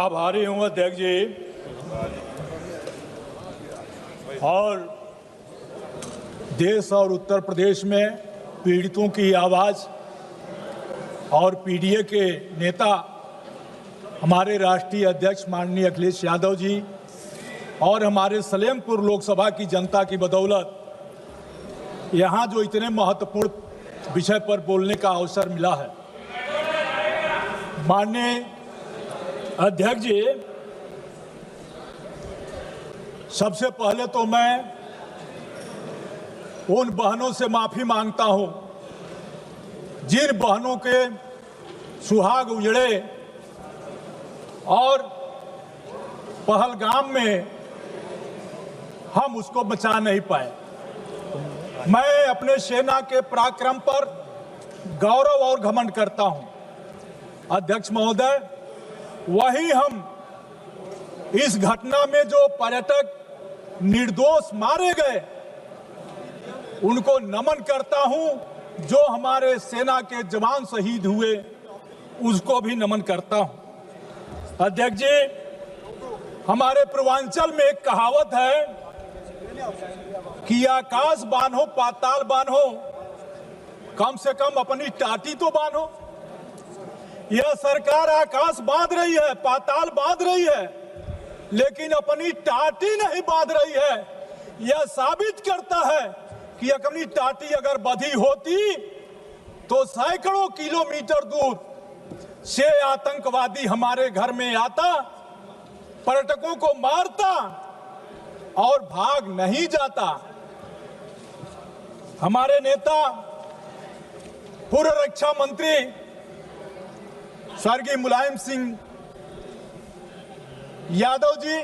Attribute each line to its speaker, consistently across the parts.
Speaker 1: आभारी हूँ अध्यक्ष जी। और देश और उत्तर प्रदेश में पीड़ितों की आवाज़ और पीडीए के नेता हमारे राष्ट्रीय अध्यक्ष माननीय अखिलेश यादव जी और हमारे सलेमपुर लोकसभा की जनता की बदौलत यहाँ जो इतने महत्वपूर्ण विषय पर बोलने का अवसर मिला है। माननीय अध्यक्ष जी, सबसे पहले तो मैं उन बहनों से माफी मांगता हूं जिन बहनों के सुहाग उजड़े और पहलगाम में हम उसको बचा नहीं पाए। मैं अपने सेना के पराक्रम पर गौरव और घमंड करता हूं। अध्यक्ष महोदय, वहीं हम इस घटना में जो पर्यटक निर्दोष मारे गए उनको नमन करता हूं। जो हमारे सेना के जवान शहीद हुए उसको भी नमन करता हूं। अध्यक्ष जी, हमारे पूर्वांचल में एक कहावत है कि आकाश बांधो पाताल बांधो, कम से कम अपनी टाटी तो बांधो। यह सरकार आकाश बांध रही है, पाताल बांध रही है, लेकिन अपनी टाटी नहीं बांध रही है। यह साबित करता है कि अपनी टाटी अगर बंधी होती तो सैकड़ों किलोमीटर दूर से आतंकवादी हमारे घर में आता, पर्यटकों को मारता और भाग नहीं जाता। हमारे नेता पूर्व रक्षा मंत्री स्वर्गीय मुलायम सिंह यादव जी,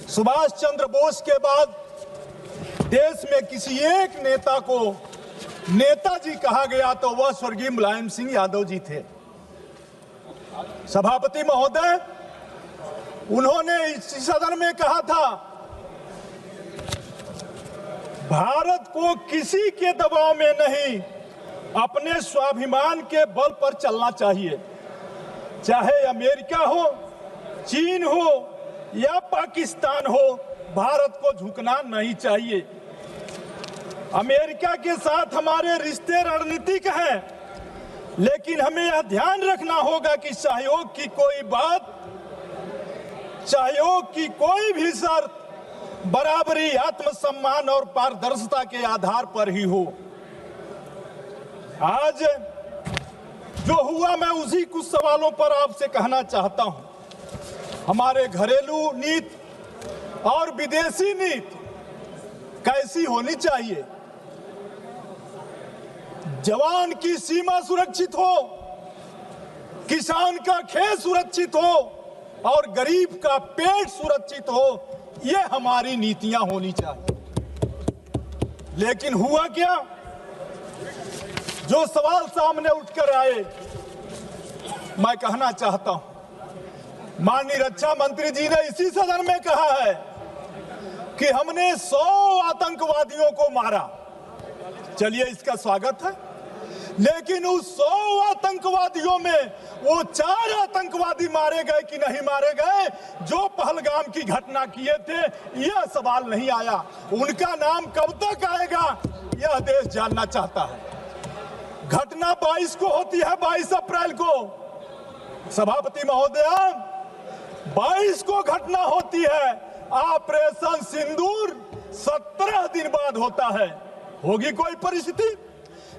Speaker 1: सुभाष चंद्र बोस के बाद देश में किसी एक नेता को नेताजी कहा गया तो वह स्वर्गीय मुलायम सिंह यादव जी थे। सभापति महोदय, उन्होंने इस सदन में कहा था, भारत को किसी के दबाव में नहीं, अपने स्वाभिमान के बल पर चलना चाहिए। चाहे अमेरिका हो, चीन हो या पाकिस्तान हो, भारत को झुकना नहीं चाहिए। अमेरिका के साथ हमारे रिश्ते रणनीतिक हैं, लेकिन हमें यह ध्यान रखना होगा कि सहयोग की कोई बात, सहयोग की कोई भी शर्त बराबरी, आत्मसम्मान और पारदर्शिता के आधार पर ही हो। आज जो हुआ, मैं उसी कुछ सवालों पर आपसे कहना चाहता हूं। हमारे घरेलू नीति और विदेशी नीति कैसी होनी चाहिए? जवान की सीमा सुरक्षित हो, किसान का खेत सुरक्षित हो और गरीब का पेट सुरक्षित हो, ये हमारी नीतियां होनी चाहिए। लेकिन हुआ क्या? जो सवाल सामने उठकर आए, मैं कहना चाहता हूं, माननीय रक्षा मंत्री जी ने इसी सदन में कहा है कि हमने 100 आतंकवादियों को मारा। चलिए, इसका स्वागत है, लेकिन उस 100 आतंकवादियों में वो 4 आतंकवादी मारे गए कि नहीं मारे गए जो पहलगाम की घटना किए थे, यह सवाल नहीं आया। उनका नाम कब तक आएगा, यह देश जानना चाहता है। घटना 22 को होती है, 22 अप्रैल को। सभापति महोदय, 22 को घटना होती है। ऑपरेशन सिंदूर 17 दिन बाद होता है। होगी कोई परिस्थिति?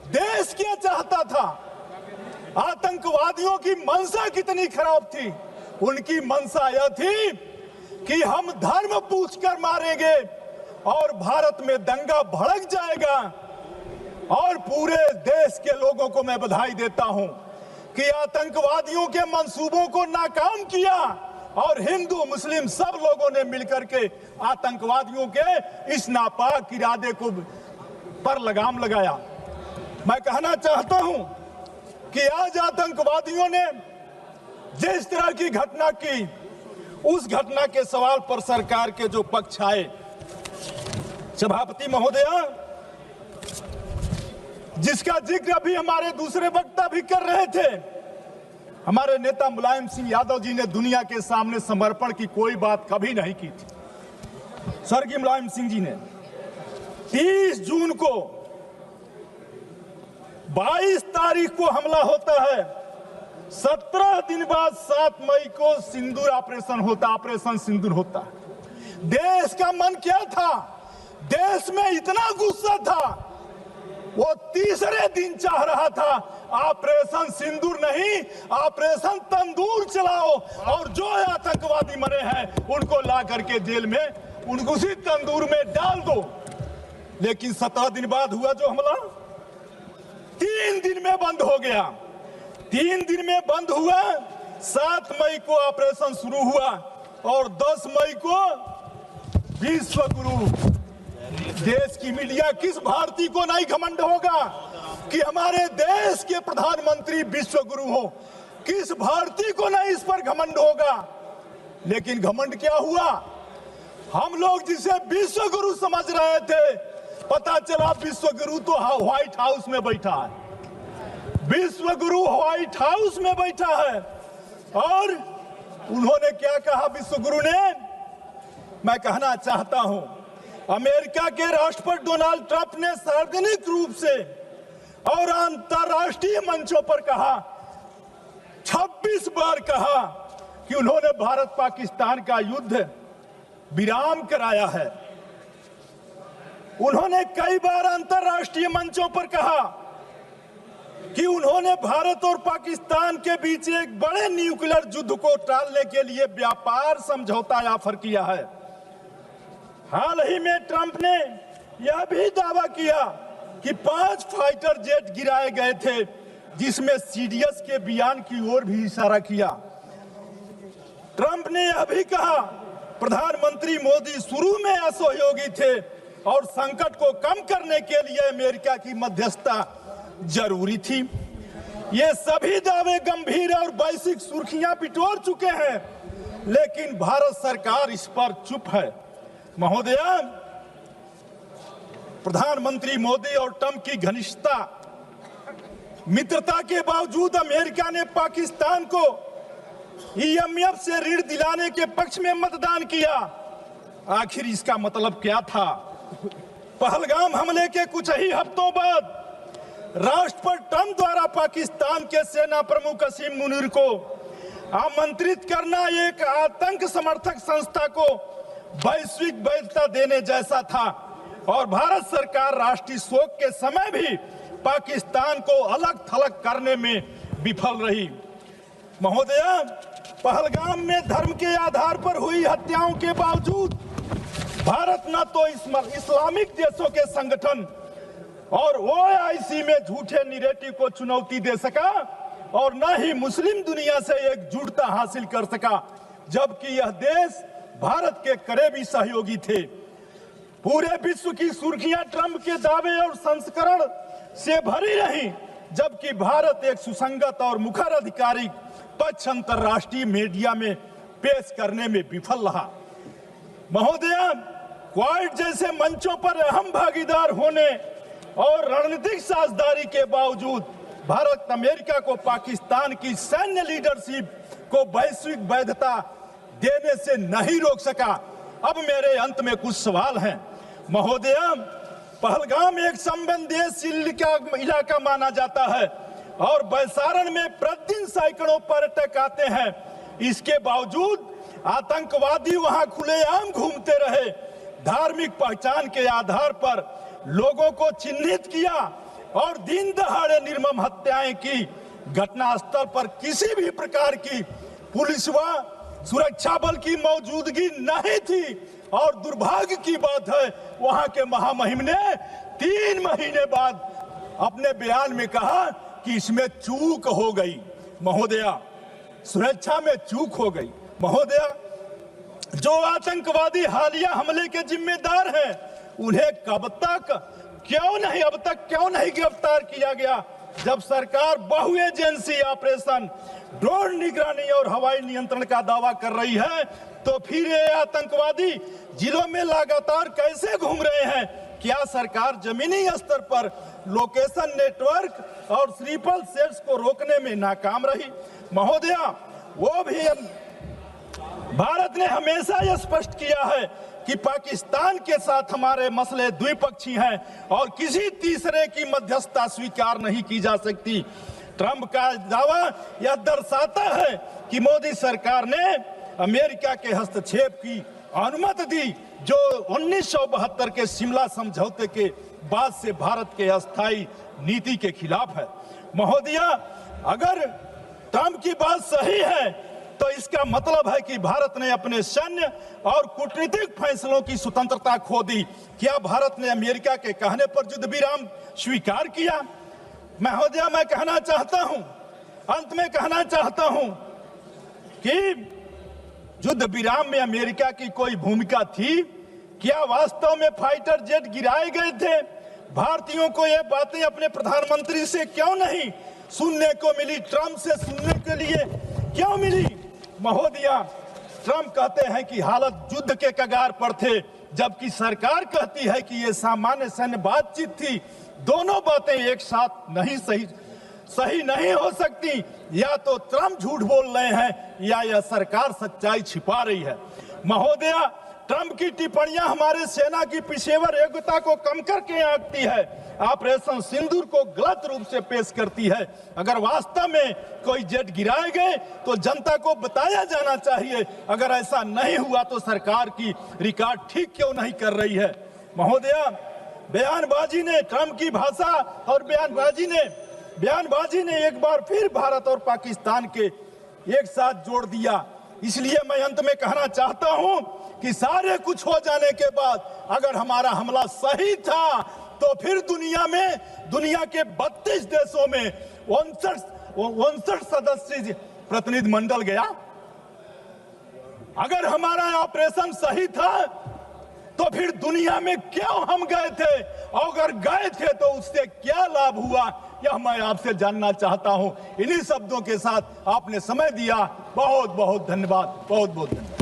Speaker 1: देश क्या चाहता था? आतंकवादियों की मंशा कितनी खराब थी? उनकी मंशा यह थी कि हम धर्म पूछकर मारेंगे और भारत में दंगा भड़क जाएगा। और पूरे देश के लोगों को मैं बधाई देता हूं कि आतंकवादियों के मंसूबों को नाकाम किया और हिंदू मुस्लिम सब लोगों ने मिलकर के आतंकवादियों के इस नापाक इरादे को पर लगाम लगाया। मैं कहना चाहता हूं कि आज आतंकवादियों ने जिस तरह की घटना की, उस घटना के सवाल पर सरकार के जो पक्ष आए, सभापति महोदय, जिसका जिक्र अभी हमारे दूसरे वक्ता भी कर रहे थे, हमारे नेता मुलायम सिंह यादव जी ने दुनिया के सामने समर्पण की कोई बात कभी नहीं की थी। स्वर्गीय मुलायम सिंह जी ने 30 जून को 22 तारीख को हमला होता है, 17 दिन बाद 7 मई को सिंदूर ऑपरेशन सिंदूर होता है। देश का मन क्या था? देश में इतना गुस्सा था, वो तीसरे दिन चाह रहा था ऑपरेशन सिंदूर नहीं, ऑपरेशन तंदूर चलाओ और जो आतंकवादी मरे हैं उनको ला करके जेल में उनको उसी तंदूर में डाल दो। लेकिन 17 दिन बाद हुआ जो हमला, 3 दिन में बंद हो गया। 3 दिन में बंद हुआ, 7 मई को ऑपरेशन शुरू हुआ और 10 मई को विश्व गुरु। देश की मीडिया किस भारतीय को नहीं घमंड होगा कि हमारे देश के प्रधानमंत्री विश्व गुरु हो? किस भारतीय को नहीं इस पर घमंड होगा? लेकिन घमंड क्या हुआ? हम लोग जिसे विश्व गुरु समझ रहे थे, पता चला विश्व गुरु तो व्हाइट हाउस में बैठा है। विश्व गुरु व्हाइट हाउस में बैठा है। और उन्होंने क्या कहा विश्व गुरु ने? मैं कहना चाहता हूं, अमेरिका के राष्ट्रपति डोनाल्ड ट्रंप ने सार्वजनिक रूप से और अंतरराष्ट्रीय मंचों पर कहा, 26 बार कहा कि उन्होंने भारत पाकिस्तान का युद्ध विराम कराया है। उन्होंने कई बार अंतरराष्ट्रीय मंचों पर कहा कि उन्होंने भारत और पाकिस्तान के बीच एक बड़े न्यूक्लियर युद्ध को टालने के लिए व्यापार समझौता ऑफर किया है। हाल ही में ट्रंप ने यह भी दावा किया कि 5 फाइटर जेट गिराए गए थे, जिसमें सीडीएस के बयान की ओर भी इशारा किया। ट्रंप ने यह भी कहा प्रधानमंत्री मोदी शुरू में असहयोगी थे और संकट को कम करने के लिए अमेरिका की मध्यस्थता जरूरी थी। ये सभी दावे गंभीर और वैश्विक सुर्खियां बिटोर चुके हैं, लेकिन भारत सरकार इस पर चुप है। महोदया, प्रधानमंत्री मोदी और ट्रंप की घनिष्ठता मित्रता के बावजूद अमेरिका ने पाकिस्तान को IMF से ऋण दिलाने के पक्ष में मतदान किया। आखिर इसका मतलब क्या था? पहलगाम हमले के कुछ ही हफ्तों बाद राष्ट्रपति ट्रंप द्वारा पाकिस्तान के सेना प्रमुख असीम मुनीर को आमंत्रित करना एक आतंक समर्थक संस्था को वैश्विक वैधता देने जैसा था और भारत सरकार राष्ट्रीय शोक के समय भी पाकिस्तान को अलग थलग करने में विफल रही। महोदया, पहलगाम में धर्म के आधार पर हुई हत्याओं के बावजूद भारत न तो इस्लामिक देशों के संगठन और OIC में झूठे निरेटिव को चुनौती दे सका और न ही मुस्लिम दुनिया से एकजुटता हासिल कर सका, जबकि यह देश भारत के करीबी सहयोगी थे। पूरे विश्व की सुर्खियां ट्रंप के दावे और संस्करण से भरी रही, जबकि भारत एक सुसंगत और मुखर आधिकारिक पक्ष अंतरराष्ट्रीय मीडिया में पेश करने में विफल रहा। महोदया, क्वाड जैसे मंचों पर अहम भागीदार होने और रणनीतिक साझेदारी के बावजूद भारत अमेरिका को पाकिस्तान की सैन्य लीडरशिप को वैश्विक वैधता देने से नहीं रोक सका। अब मेरे अंत में कुछ सवाल हैं। महोदया, पहलगाम एक संवेदनशील इलाका माना जाता है और बैसारण में प्रतिदिन सैकड़ों पर्यटक आते हैं। इसके बावजूद आतंकवादी वहां खुलेआम घूमते रहे, धार्मिक पहचान के आधार पर लोगों को चिन्हित किया और दिन दहाड़े निर्मम हत्याएं की। घटनास्थल पर किसी भी प्रकार की पुलिस व सुरक्षा बल की मौजूदगी नहीं थी और दुर्भाग्य की बात है, वहां के महामहिम ने 3 महीने बाद अपने बयान में कहा कि इसमें चूक हो गई। महोदया, सुरक्षा में चूक हो गई। महोदया, जो आतंकवादी हालिया हमले के जिम्मेदार हैं, उन्हें अब तक क्यों नहीं गिरफ्तार किया गया? जब सरकार बहु एजेंसी ऑपरेशन, ड्रोन निगरानी और हवाई नियंत्रण का दावा कर रही है, तो फिर ये आतंकवादी जिलों में लगातार कैसे घूम रहे हैं? क्या सरकार जमीनी स्तर पर लोकेशन नेटवर्क और स्लीपर सेल्स को रोकने में नाकाम रही?
Speaker 2: महोदया, वो भी भारत ने हमेशा यह स्पष्ट किया है कि पाकिस्तान के साथ हमारे मसले द्विपक्षीय हैं और किसी तीसरे की मध्यस्थता स्वीकार नहीं की जा सकती। ट्रंप का दावा यह दर्शाता है कि मोदी सरकार ने अमेरिका के हस्तक्षेप की अनुमति दी, जो 1972 के शिमला समझौते के बाद से भारत के अस्थायी नीति के खिलाफ है। महोदया, अगर ट्रंप की बात सही है तो इसका मतलब है कि भारत ने अपने सैन्य और कूटनीतिक फैसलों की स्वतंत्रता खो दी। क्या भारत ने अमेरिका के कहने पर युद्ध विराम स्वीकार किया? महोदया, मैं कहना चाहता हूं, अंत में कहना चाहता हूं कि युद्ध विराम में अमेरिका की कोई भूमिका थी? क्या वास्तव में फाइटर जेट गिराए गए थे? भारतीयों को ये बातें अपने प्रधानमंत्री से क्यों नहीं सुनने को मिली? ट्रंप से सुनने के लिए क्यों मिली? महोदया, ट्रंप कहते हैं कि हालत युद्ध के कगार पर थे, जबकि सरकार कहती है कि ये सामान्य सैन्य बातचीत थी। दोनों बातें एक साथ नहीं सही नहीं हो सकती। या तो ट्रंप झूठ बोल रहे हैं या यह सरकार सच्चाई छिपा रही है। महोदया, ट्रंप की टिप्पणियां हमारे सेना की पेशेवर योग्यता को कम करके आंकती है, ऑपरेशन सिंदूर को गलत रूप से पेश करती है। अगर वास्तव में कोई जेट गिराए गए तो जनता को बताया जाना चाहिए। अगर ऐसा नहीं हुआ तो सरकार की रिकॉर्ड ठीक क्यों नहीं कर रही है? महोदया, बयानबाजी ने, ट्रंप की भाषा और बयानबाजी ने एक बार फिर भारत और पाकिस्तान के एक साथ जोड़ दिया। इसलिए मैं अंत में कहना चाहता हूं कि सारे कुछ हो जाने के बाद अगर हमारा हमला सही था तो फिर दुनिया के 32 देशों में 59 सदस्य प्रतिनिधि मंडल गया। अगर हमारा ऑपरेशन सही था तो फिर दुनिया में क्यों हम गए थे? और अगर गए थे तो उससे क्या लाभ हुआ, यह मैं आपसे जानना चाहता हूं। इन्हीं शब्दों के साथ आपने समय दिया, बहुत बहुत धन्यवाद, बहुत बहुत धन्यवाद।